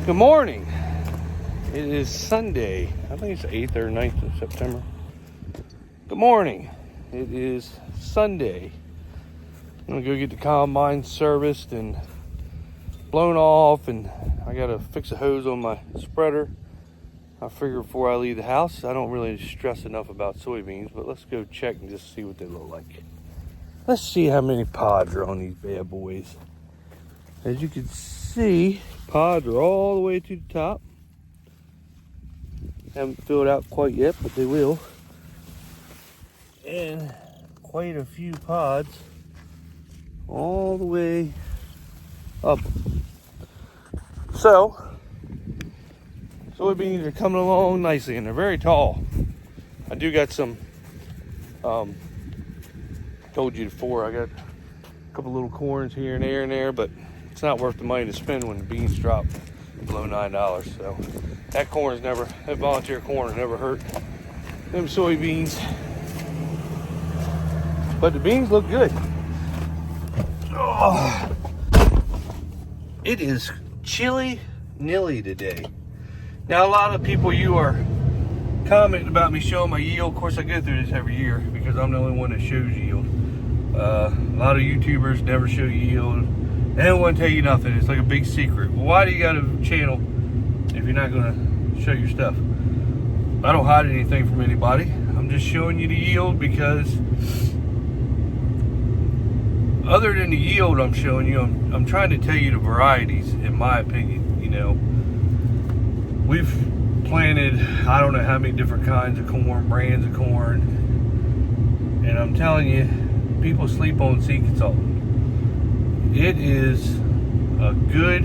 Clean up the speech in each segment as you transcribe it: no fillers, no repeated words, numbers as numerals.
Good morning. It is Sunday. I think it's the 8th or 9th of September. Good morning. It is Sunday. I'm going to go get the combine serviced and blown off, and I got to fix a hose on my spreader. I figure before I leave the house, I don't really stress enough about soybeans, but let's go check and just see what they look like. Let's see how many pods are on these bad boys. As you can see, pods are all the way to the top. Haven't filled out quite yet, but they will. And quite a few pods all the way up. So, soybeans are coming along nicely, and they're very tall. I do got some, told you before, I got a couple little corns here and there, but it's not worth the money to spend when the beans drop below $9. So that volunteer corn never hurt them soybeans. But the beans look good. Oh, it is chilly nilly today. Now, a lot of people, you are commenting about me showing my yield. Of course, I go through this every year because I'm the only one that shows yield. A lot of YouTubers never show yield. They don't want to tell you nothing. It's like a big secret. Well, why do you got a channel if you're not going to show your stuff? I don't hide anything from anybody. I'm just showing you the yield because other than the yield I'm showing you, I'm trying to tell you the varieties, in my opinion. You know, we've planted I don't know how many different kinds of corn, brands of corn, and I'm telling you, people sleep on seed consultant. It is a good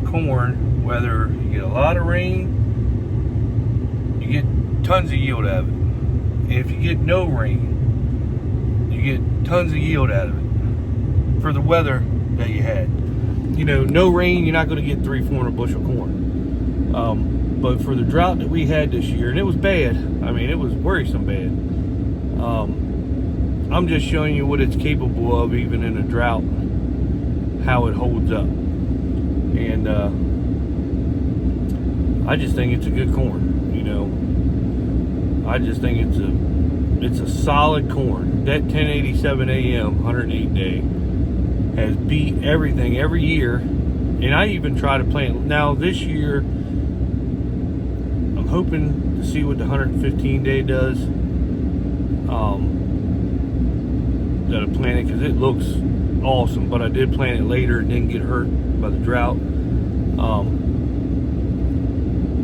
corn, whether you get a lot of rain, you get tons of yield out of it. And if you get no rain, you get tons of yield out of it for the weather that you had. You know, no rain, you're not going to get 300-400 bushel corn. But for the drought that we had this year, and it was bad, I mean, it was worrisome bad. I'm just showing you what it's capable of even in a drought, how it holds up. And I just think it's a good corn, you know. I just think it's a solid corn. That 1087 AM 108 day has beat everything every year. And I even try to plant. Now this year, I'm hoping to see what the 115 day does. Gotta plant it because it looks awesome, but I did plant it later and didn't get hurt by the drought.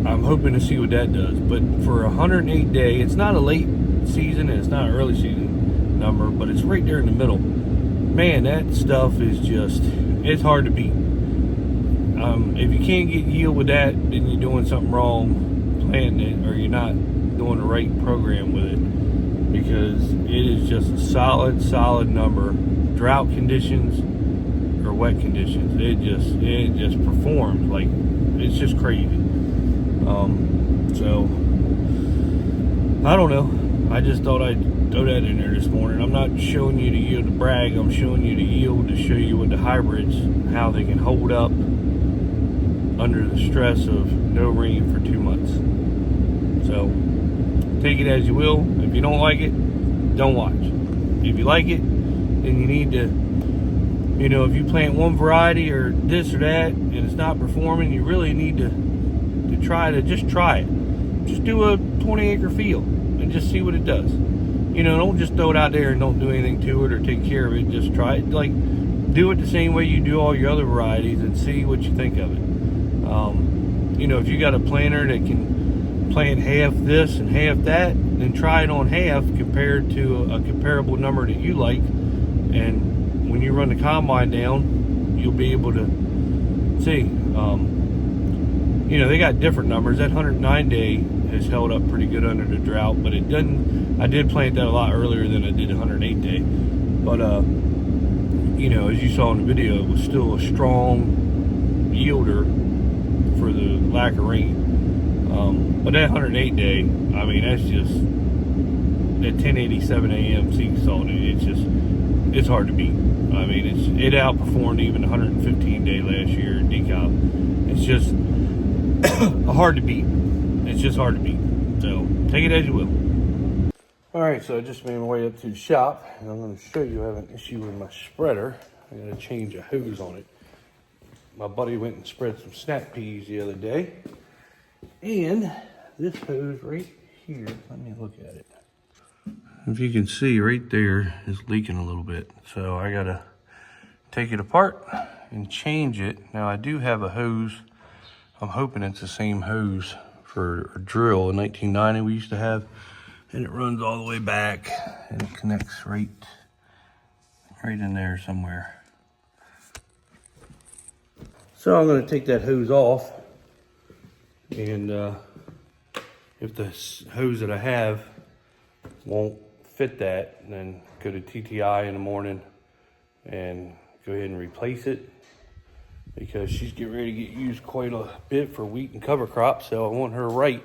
I'm hoping to see what that does. But for 108 day, it's not a late season and it's not an early season number, but it's right there in the middle. Man, that stuff is just, it's hard to beat. If you can't get yield with that, then you're doing something wrong planting it, or you're not doing the right program with it, because it is just a solid number. Drought conditions or wet conditions, it just performs like, it's just crazy. So I don't know, I just thought I'd throw that in there this morning. I'm not showing you the yield to brag, I'm showing you the yield to show you with the hybrids how they can hold up under the stress of no rain for 2 months. So take it as you will. If you don't like it, don't watch. If you like it, then you need to, you know, if you plant one variety or this or that and it's not performing, you really need to try it. Just do a 20-acre field and just see what it does. You know, don't just throw it out there and don't do anything to it or take care of it. Just try it. Like, do it the same way you do all your other varieties and see what you think of it. You know, if you got a planter that can plant half this and half that, then try it on half compared to a comparable number that you like. And when you run the combine down, you'll be able to see. You know, they got different numbers. That 109 day has held up pretty good under the drought, but it doesn't. I did plant that a lot earlier than I did 108 day. But you know, as you saw in the video, it was still a strong yielder for the lack of rain. But that 108 day, I mean, that's just that 1087 AM sea salt. It's hard to beat. I mean, it outperformed even the 115 day last year in decal. It's just hard to beat. It's just hard to beat. So take it as you will. All right, so I just made my way up to the shop, and I'm going to show you I have an issue with my spreader. I got to change a hose on it. My buddy went and spread some snap peas the other day, and this hose right here, let me look at it. If you can see right there is leaking a little bit, so I got to take it apart and change it. Now I do have a hose. I'm hoping it's the same hose for a drill in 1990 we used to have, and it runs all the way back and it connects right in there somewhere. So I'm going to take that hose off, and if the hose that I have won't fit that, then go to TTI in the morning and go ahead and replace it, because she's getting ready to get used quite a bit for wheat and cover crops, so I want her right.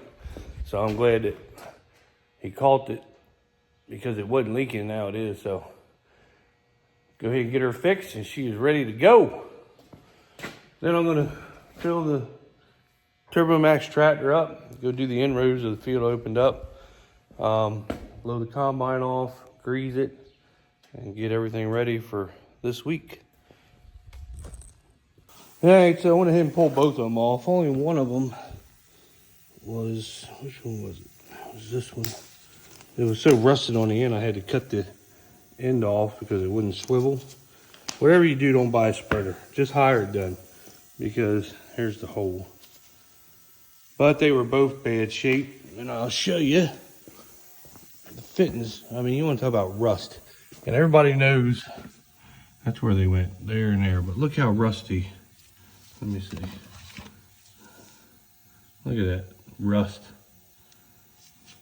So I'm glad that he caught it, because it wasn't leaking, now it is. So go ahead and get her fixed, and she is ready to go. Then I'm gonna fill the Turbo Max tractor up, go do the inroads of the field opened up, load the combine off, grease it, and get everything ready for this week. All right, so I went ahead and pulled both of them off. Only one of them was, which one was it? It was this one. It was so rusted on the end, I had to cut the end off because it wouldn't swivel. Whatever you do, don't buy a spreader. Just hire it done, because here's the hole. But they were both bad shape, and I'll show you the fittings. I mean, you want to talk about rust. And everybody knows that's where they went, there and there. But look how rusty. Let me see. Look at that, rust.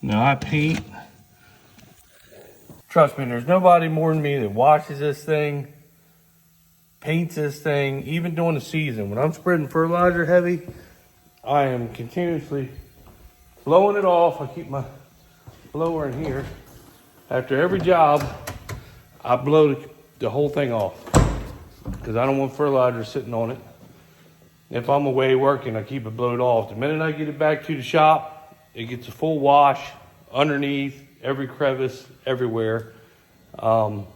Now I paint. Trust me, there's nobody more than me that washes this thing, paints this thing, even during the season. When I'm spreading fertilizer heavy, I am continuously blowing it off. I keep my blower in here. After every job, I blow the whole thing off, because I don't want fertilizer sitting on it. If I'm away working, I keep it blowed off. The minute I get it back to the shop, it gets a full wash underneath, every crevice, everywhere. Full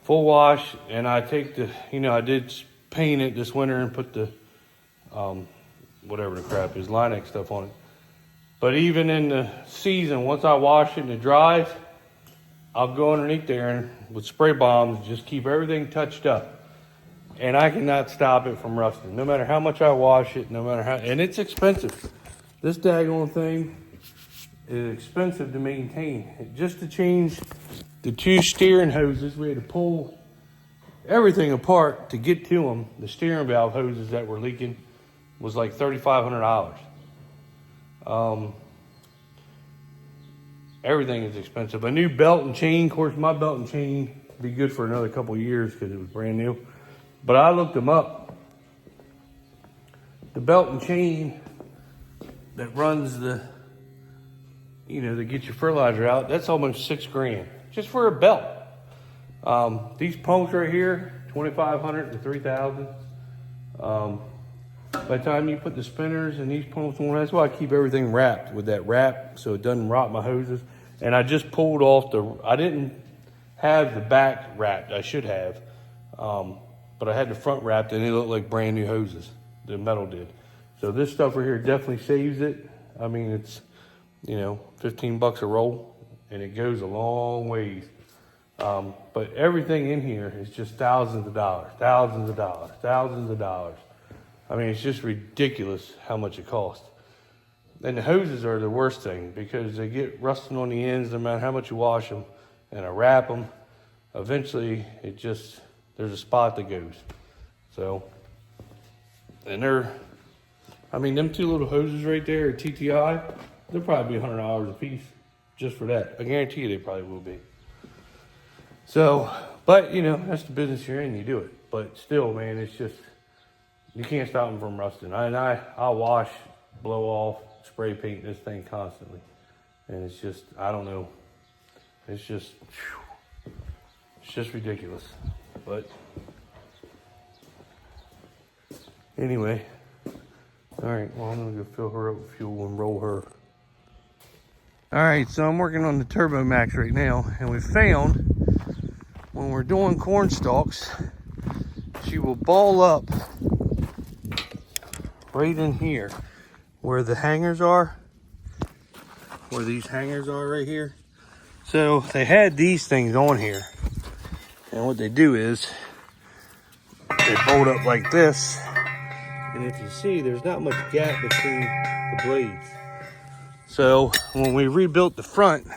wash, and I take the, I did paint it this winter and put the, whatever the crap is, Linex stuff on it. But even in the season, once I wash it and it dries, I'll go underneath there and with spray bombs, just keep everything touched up. And I cannot stop it from rusting, no matter how much I wash it, no matter how, and it's expensive. This daggone thing is expensive to maintain. Just to change the 2 steering hoses, we had to pull everything apart to get to them. The steering valve hoses that were leaking was like $3,500. Everything is expensive. A new belt and chain, of course, my belt and chain would be good for another couple of years because it was brand new. But I looked them up. The belt and chain that runs the, to get your fertilizer out, that's almost $6,000 just for a belt. These pumps right here, $2,500 to $3,000. By the time you put the spinners and these pumps on, that's why I keep everything wrapped with that wrap so it doesn't rot my hoses. And I just pulled off I didn't have the back wrapped. I should have. But I had the front wrapped, and it looked like brand new hoses. The metal did. So this stuff right here definitely saves it. I mean, it's, $15 a roll, and it goes a long ways. But everything in here is just thousands of dollars. I mean, it's just ridiculous how much it costs. And the hoses are the worst thing, because they get rusting on the ends no matter how much you wash them. And I wrap them. Eventually, there's a spot that goes. So, and them 2 little hoses right there at TTI, they'll probably be $100 a piece just for that. I guarantee you they probably will be. So, but that's the business you're in, you do it. But still, man, it's just, you can't stop them from rusting. I'll wash, blow off, spray paint this thing constantly. And it's just, I don't know. It's just ridiculous. But Anyway, all right, well, I'm gonna go fill her up with fuel and roll her. All right, so I'm working on the Turbo Max right now, and we found when we're doing corn stalks, she will ball up right in here where the hangers are, where these hangers are right here. So they had these things on here, and what they do is they bolt up like this, and if you see, there's not much gap between the blades. So when we rebuilt the front,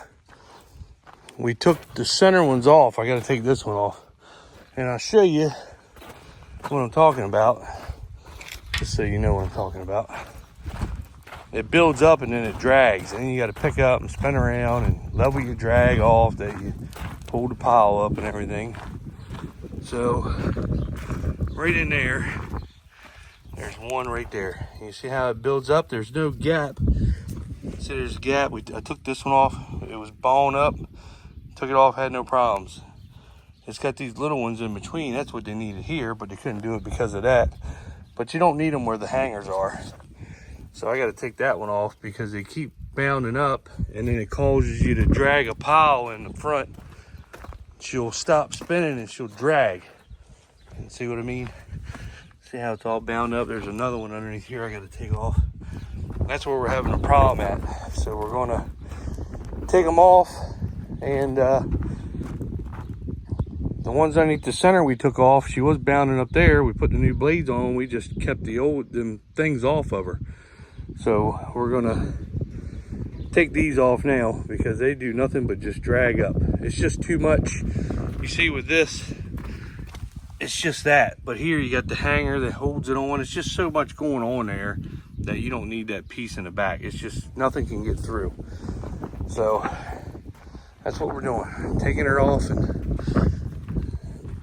we took the center ones off. I got to take this one off, and I'll show you what I'm talking about, just so you know what I'm talking about. It builds up and then it drags, and then you got to pick up and spin around and level your drag off that you pull the pile up and everything. So right in there, there's one right there. You see how it builds up? There's no gap. See, there's a gap. I took this one off. It was balling up. Took it off, had no problems. It's got these little ones in between. That's what they needed here, but they couldn't do it because of that. But you don't need them where the hangers are. So I got to take that one off because they keep bounding up, and then it causes you to drag a pile in the front. She'll stop spinning and she'll drag. And see what I mean? See how it's all bound up? There's another one underneath here I got to take off. That's where we're having a problem at. So we're going to take them off, and the ones underneath the center we took off. She was bounding up there. We put the new blades on. We just kept them things off of her. So we're gonna take these off now because they do nothing but just drag up. It's just too much. You see with this, it's just that. But here you got the hanger that holds it on. It's just so much going on there that you don't need that piece in the back. It's just nothing can get through. So that's what we're doing. Taking her off, and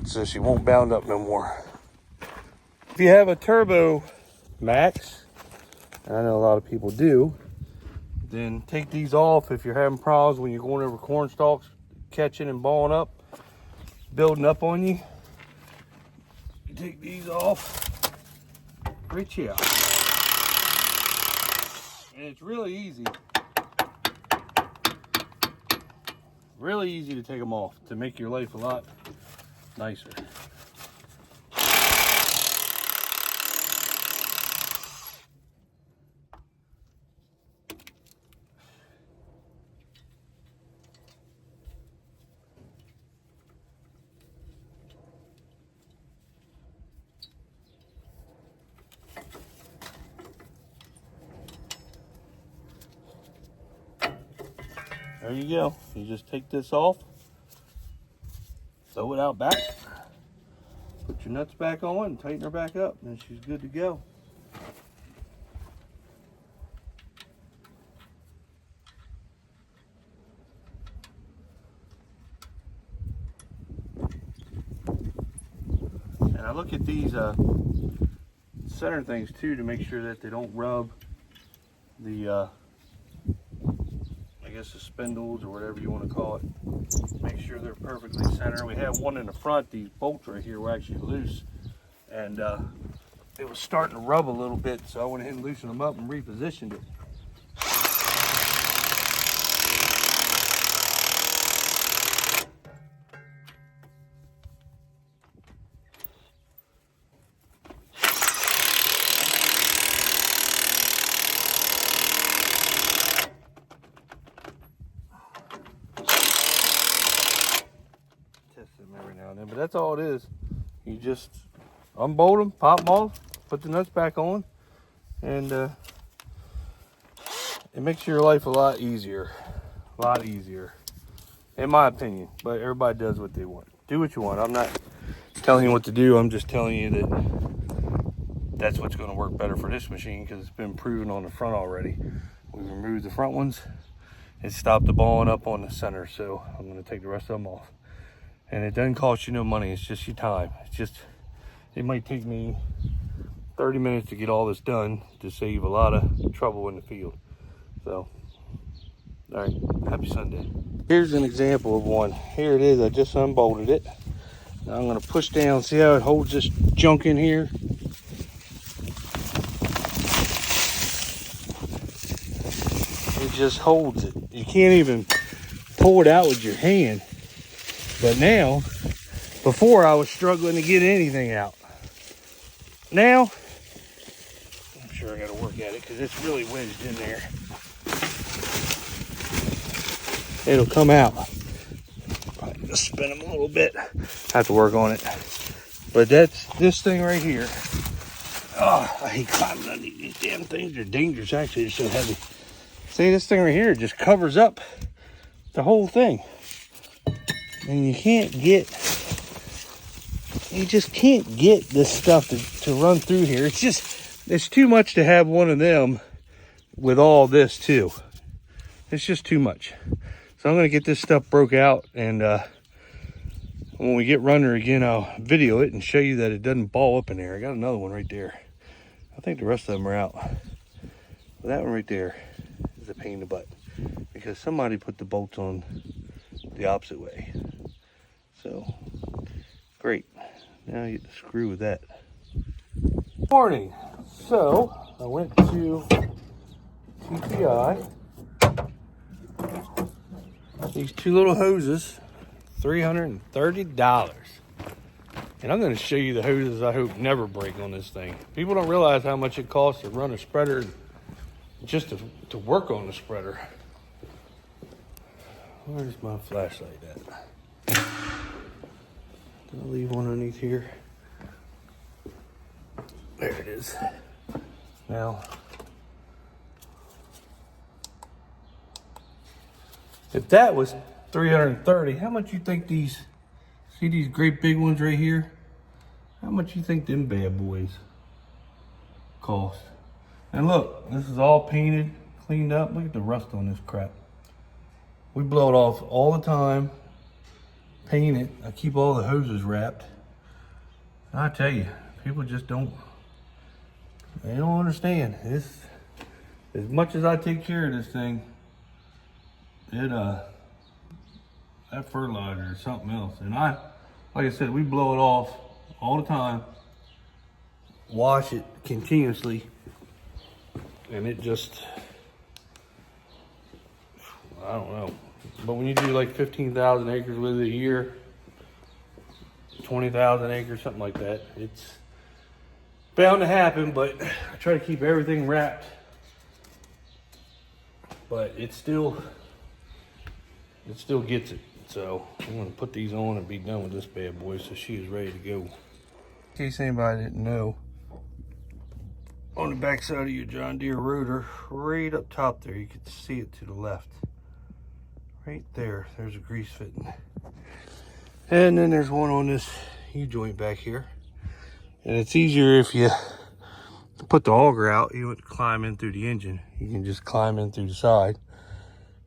so she won't bound up no more. If you have a Turbo Max, and I know a lot of people do, then take these off if you're having problems when you're going over corn stalks, catching and balling up, building up on you. You take these off, reach here. And it's really easy. Really easy to take them off to make your life a lot nicer. There you go. You just take this off, throw it out back, put your nuts back on, and tighten her back up, and she's good to go. And I look at these center things too to make sure that they don't rub the I guess the spindles or whatever you want to call it. Make sure they're perfectly centered. We have one in the front. These bolts right here were actually loose, and it was starting to rub a little bit, so I went ahead and loosened them up and repositioned it. Every now and then, but that's all it is. You just unbolt them, pop them off, put the nuts back on, and it makes your life a lot easier, in my opinion. But everybody does what they want. Do what you want. I'm not telling you what to do. I'm just telling you that that's what's going to work better for this machine, because it's been proven on the front already. We removed the front ones. It stopped the balling up on the center, so I'm going to take the rest of them off. And it doesn't cost you no money. It's just your time. It might take me 30 minutes to get all this done to save a lot of trouble in the field. So, all right, happy Sunday. Here's an example of one. Here it is. I just unbolted it. Now I'm going to push down. See how it holds this junk in here? just holds it. You can't even pull it out with your hand. But now, before I was struggling to get anything out. Now, I'm sure I got to work at it because it's really wedged in there. It'll come out. Just spin them a little bit. Have to work on it. But that's this thing right here. Oh, I hate climbing under these damn things. They're dangerous, actually. They're so heavy. See, this thing right here just covers up the whole thing. And you just can't get this stuff to run through here. It's too much to have one of them with all this too. It's just too much. So I'm going to get this stuff broke out, and when we get runner again, I'll video it and show you that it doesn't ball up in there. I got another one right there. I think the rest of them are out. But that one right there is a pain in the butt because somebody put the bolts on the opposite way. So, great. Now I get to screw with that. Morning. So, I went to TPI. These two little hoses, $330. And I'm going to show you the hoses I hope never break on this thing. People don't realize how much it costs to run a spreader just to work on the spreader. Where's my flashlight at? Did I leave one underneath here? There it is. Now, if that was $330, how much you think these, see these great big ones right here? How much you think them bad boys cost? And look, this is all painted, cleaned up. Look at the rust on this crap. We blow it off all the time, paint it. I keep all the hoses wrapped. And I tell you, people just don't understand. This, as much as I take care of this thing, that fertilizer is something else. And like I said, we blow it off all the time, wash it continuously, and it just, I don't know. But when you do like 15,000 acres with it a year, 20,000 acres, something like that, it's bound to happen. But I try to keep everything wrapped, but it still gets it. So I'm gonna put these on and be done with this bad boy so she is ready to go. In case anybody didn't know, on the back side of your John Deere rotor, right up top there, you can see it to the left. Right there, there's a grease fitting. And then there's one on this U-joint back here. And it's easier if you put the auger out, you wouldn't climb in through the engine. You can just climb in through the side.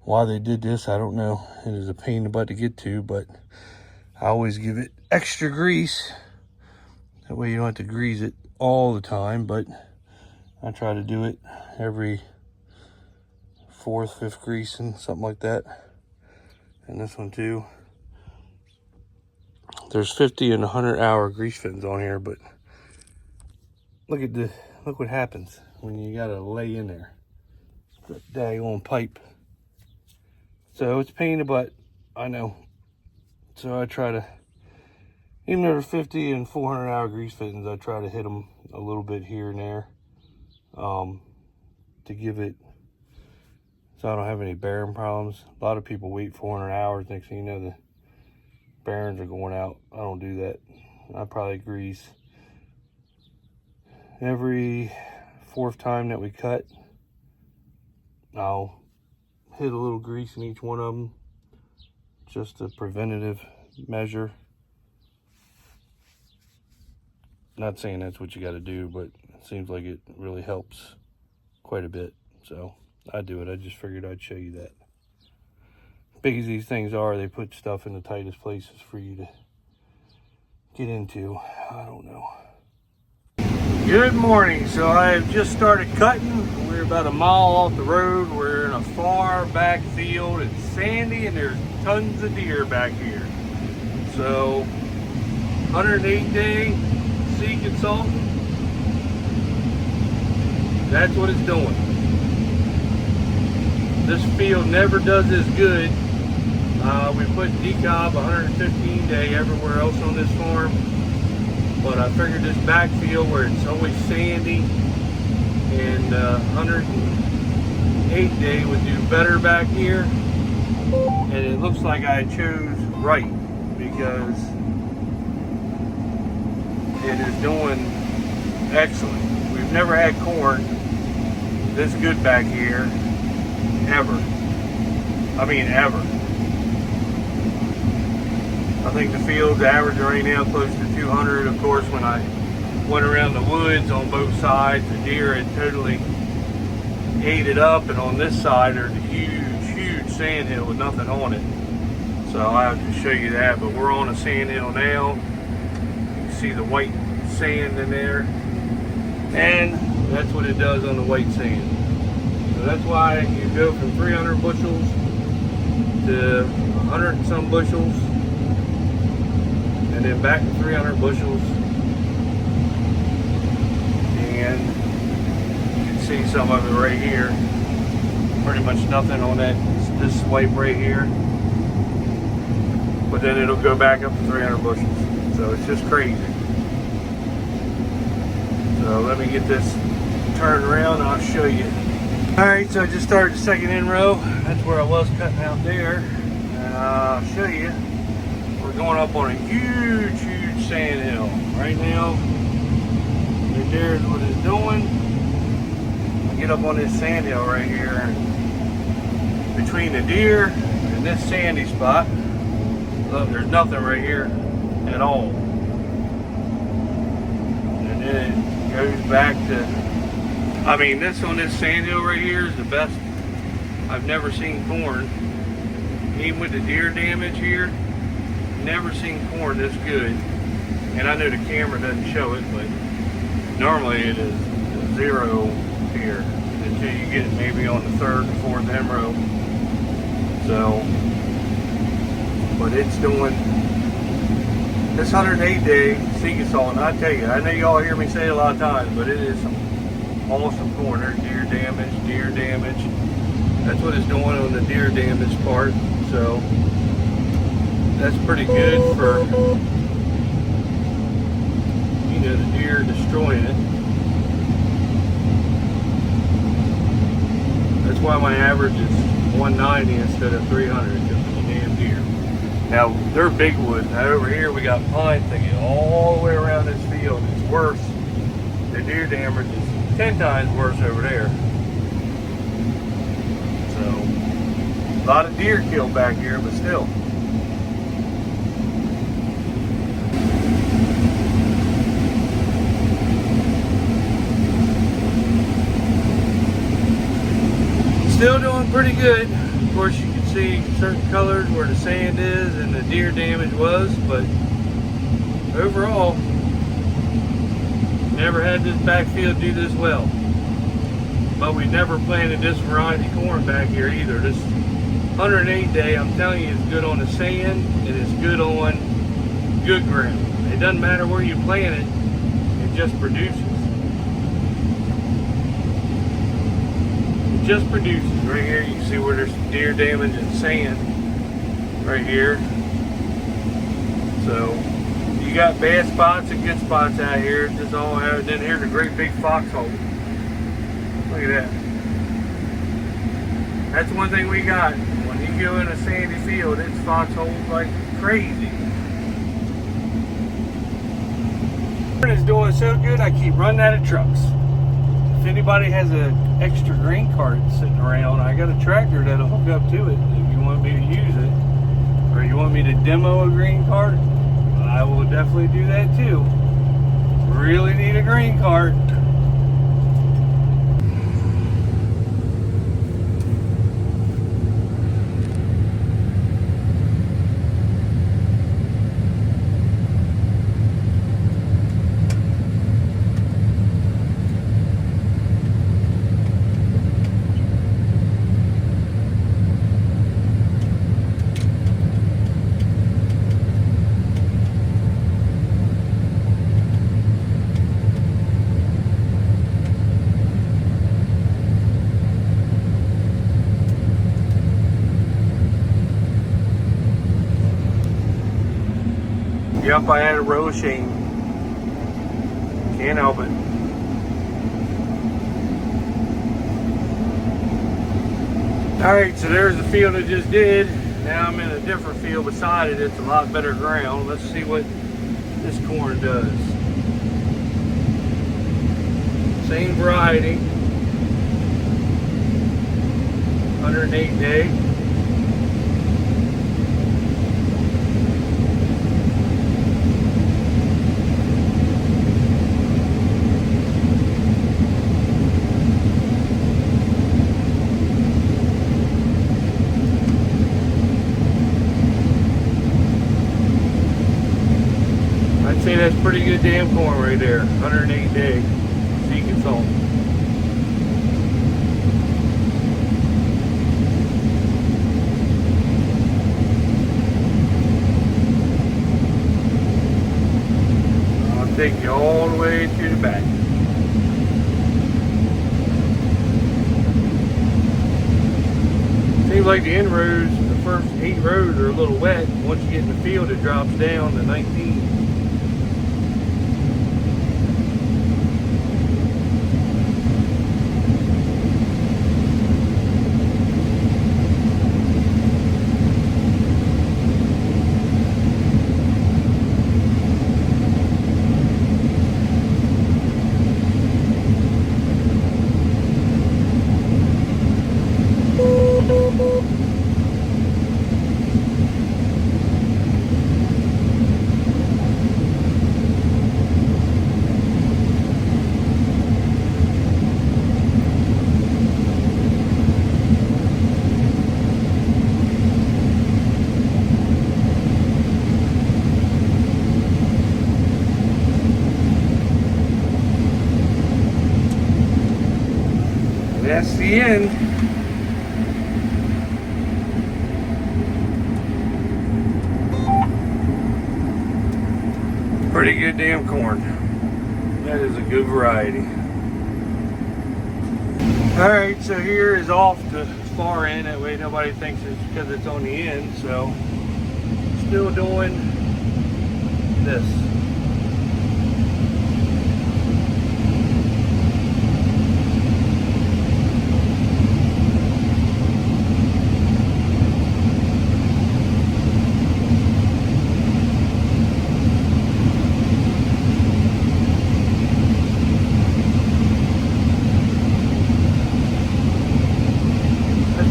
Why they did this, I don't know. It is a pain in the butt to get to, but I always give it extra grease. That way you don't have to grease it all the time, but I try to do it every 4th, 5th grease and something like that. And this one too. There's 50 and 100-hour grease fittings on here, but look what happens when you gotta lay in there. That daggone pipe. So it's a pain in the butt, I know. So I try to, even though they're 50 and 400-hour grease fittings, I try to hit them a little bit here and there to give it, so I don't have any bearing problems. A lot of people wait 400 hours, next thing you know, the bearings are going out. I don't do that. I probably grease every 4th time that we cut. I'll hit a little grease in each one of them, just a preventative measure. Not saying that's what you got to do, but it seems like it really helps quite a bit. So I do it. I just figured I'd show you that. Big as these things are, they put stuff in the tightest places for you to get into. I don't know. Good morning. So I have just started cutting. We're about a mile off the road. We're in a far back field. It's sandy and there's tons of deer back here. So 108-day seed consultant. That's what it's doing. This field never does this good. We put decob 115 day everywhere else on this farm, but I figured this backfield where it's always sandy and 108 day would do better back here. And it looks like I chose right, because it is doing excellent. We've never had corn this good back here ever. I mean ever. I think the field's average right now close to 200. Of course, when I went around the woods on both sides, the deer had totally ate it up, and on this side there's a huge sand hill with nothing on it. So I'll have to show you that, but we're on a sand hill now. You can see the white sand in there, and that's what it does on the white sand. So that's why you go from 300 bushels to 100 and some bushels, and then back to 300 bushels, and you can see some of it right here. Pretty much nothing on that this swipe right here, but then it'll go back up to 300 bushels. So it's just crazy. So let me get this turned around and I'll show you. Alright, so I just started the second in row. That's where I was cutting out there, and I'll show you. We're going up on a huge sand hill right now. Right there is what it's doing. I get up on this sand hill right here between the deer and this sandy spot. Look, there's nothing right here at all. And then it goes back to, I mean, this on this sand hill right here is the best I've never seen corn. Even with the deer damage here, never seen corn this good. And I know the camera doesn't show it, but normally it is zero here until you get it maybe on the third and fourth end row. So, but it's doing this 108 day sea salt, and I tell you, I know y'all hear me say it a lot of times, but it is some awesome corn. There's deer damage. That's what it's doing on the deer damage part. So that's pretty good for, you know, the deer destroying it. That's why my average is 190 instead of 300, because of the damn deer. Now they're big wood. Now over here we got pine thicket all the way around this field. It's worse. The deer damage is 10 times worse over there. So a lot of deer killed back here, but still. Still doing pretty good. Of course, you can see certain colors where the sand is and the deer damage was, but overall, never had this backfield do this well. But we never planted this variety corn back here either. This 108 day, I'm telling you, is good on the sand, and it's good on good ground. It doesn't matter where you plant it, it just produces. Just produces. Right here you can see where there's deer damage and sand right here. So you got bad spots and good spots out here. Just all out. Then here's a great big foxhole. Look at that. That's one thing we got. When you go in a sandy field, it's foxholes like crazy. It's doing so good I keep running out of trucks. If anybody has an extra grain cart sitting around, I got a tractor that'll hook up to it. If you want me to use it, or you want me to demo a grain cart, I will definitely do that too. Really need a grain cart. Yep, I had a row of shame. Can't help it. Alright, so there's the field I just did. Now I'm in a different field beside it. It's a lot better ground. Let's see what this corn does. Same variety. 108 day. I'd say that's pretty good damn corn right there. 108 day. Seek and salt. I'll take you all the way to the back. Seems like the inroads, the first 8 rows are a little wet. Once you get in the field, it drops down to 19. That's the end. Pretty good damn corn. That is a good variety. Alright, so here is off the far end. That way nobody thinks it's because it's on the end. So, still doing this.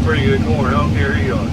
Pretty good corn. I don't care who you are.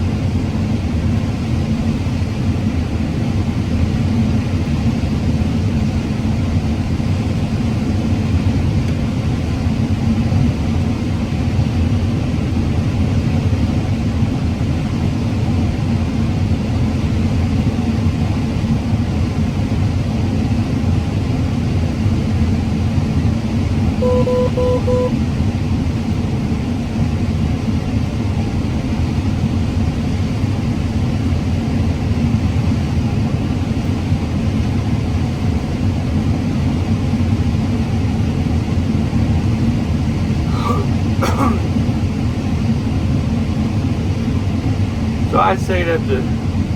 So I'd say that the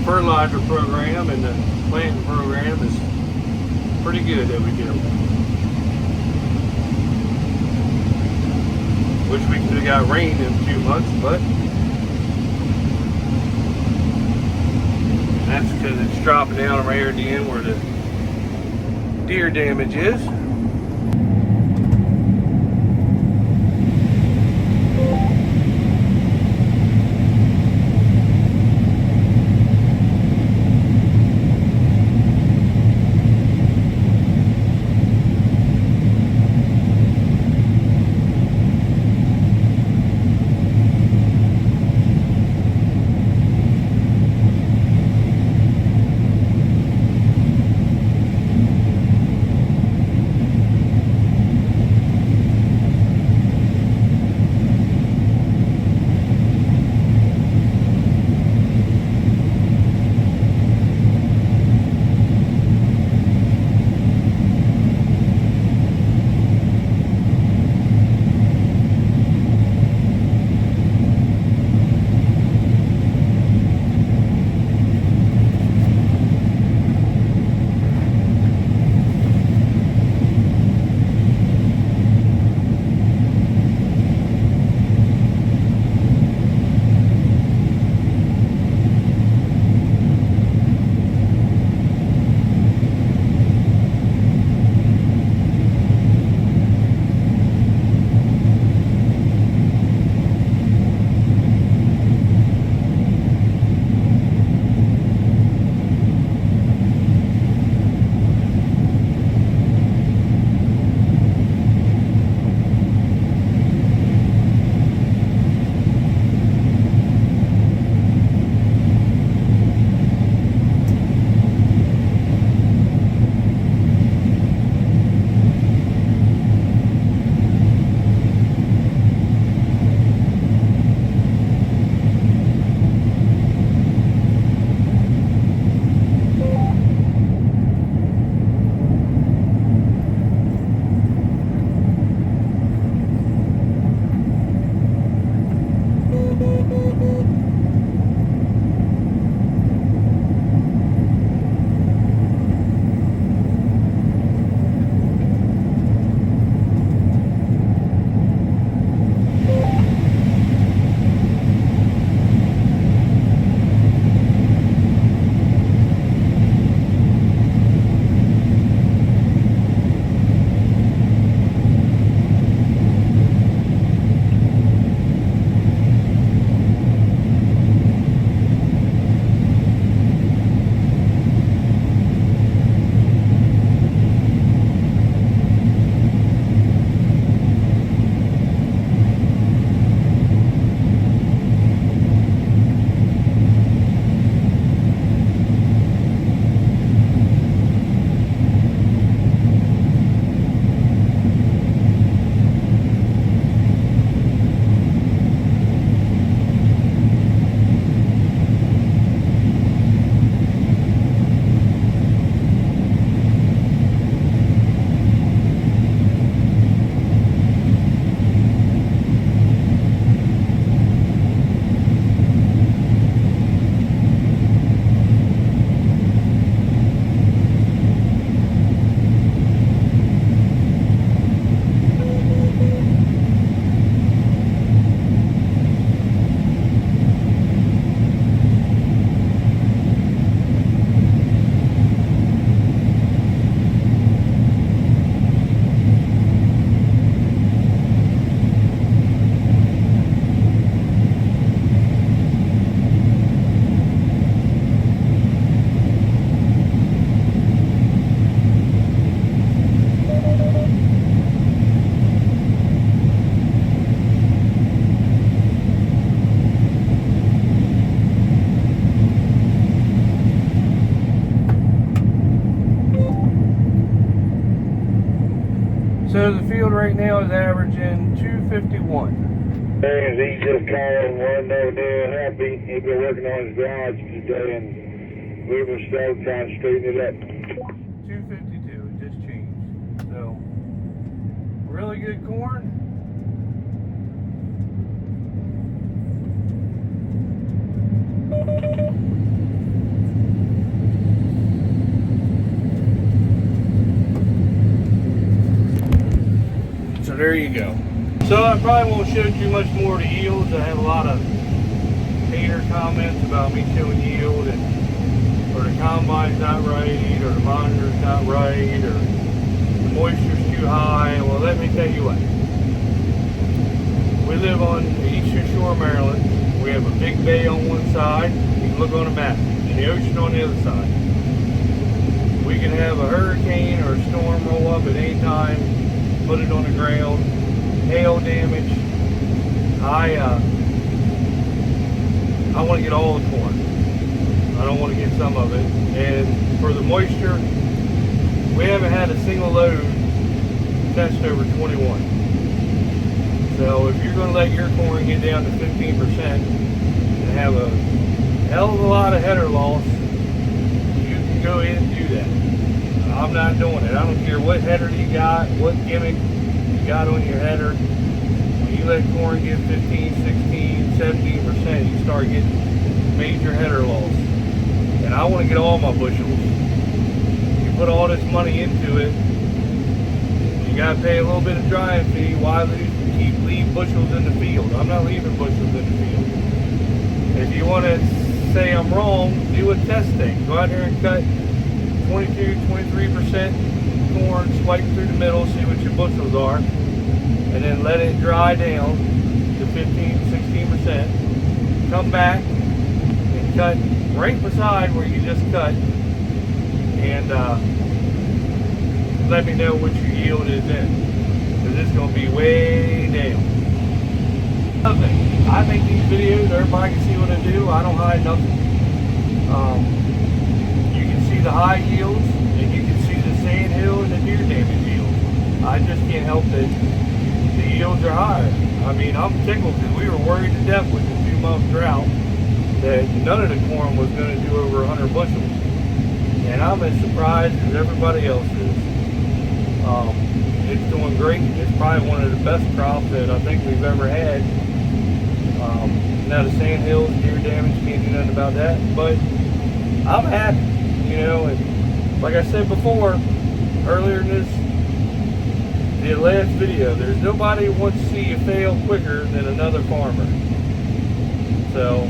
fertilizer program and the planting program is pretty good that we do. Wish we could have got rain in a few months, but that's because it's dropping down right here at the end where the deer damage is. right now is averaging 251. He just called one no day happy. He's been working on his garage today and moving stuff, trying to straighten it up. 252, it just changed. So, really good corn. So there you go. So I probably won't show too much more of the yields. I have a lot of hater comments about me showing yield, and or the combine's not right, or the monitor's not right, or the moisture's too high. Well, let me tell you what. We live on the eastern shore of Maryland. We have a big bay on one side. You can look on a map, and the ocean on the other side. We can have a hurricane or a storm roll up at any time, put it on the ground, hail damage. I want to get all the corn. I don't want to get some of it. And for the moisture, we haven't had a single load test over 21. So if you're going to let your corn get down to 15% and have a hell of a lot of header loss, you can go in and do that. I'm not doing it. I don't care what header you got, what gimmick you got on your header. When you let corn get 15, 16, 17%, you start getting major header loss. And I want to get all my bushels. You put all this money into it, you got to pay a little bit of drying fee. Why leave bushels in the field? I'm not leaving bushels in the field. If you want to say I'm wrong, do a test thing. Go out there and cut 22, 23% corn, swipe through the middle, see what your bushels are, and then let it dry down to 15, 16%. Come back and cut right beside where you just cut, and let me know what your yield is in, because it's going to be way down. Another thing, I make these videos, everybody can see what I do. I don't hide nothing. You can see the high yields, and you can see the sand hill and the deer damage yields. I just can't help that the yields are higher. I mean, I'm tickled because we were worried to death with the 2-month drought that none of the corn was going to do over 100 bushels. And I'm as surprised as everybody else is. It's doing great. It's probably one of the best crops that I think we've ever had. Now the sand hills, deer damage, can't do nothing about that. But I'm happy, you know. And like I said before, earlier in the last video, there's nobody who wants to see you fail quicker than another farmer. So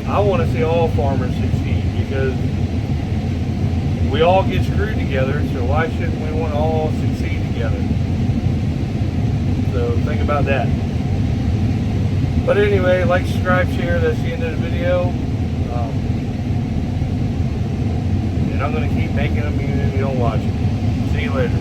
I want to see all farmers succeed, because we all get screwed together, so why shouldn't we want to all succeed together? So think about that. But anyway, like, subscribe, share. That's the end of the video. And I'm going to keep making them even if you don't watch it. See you later.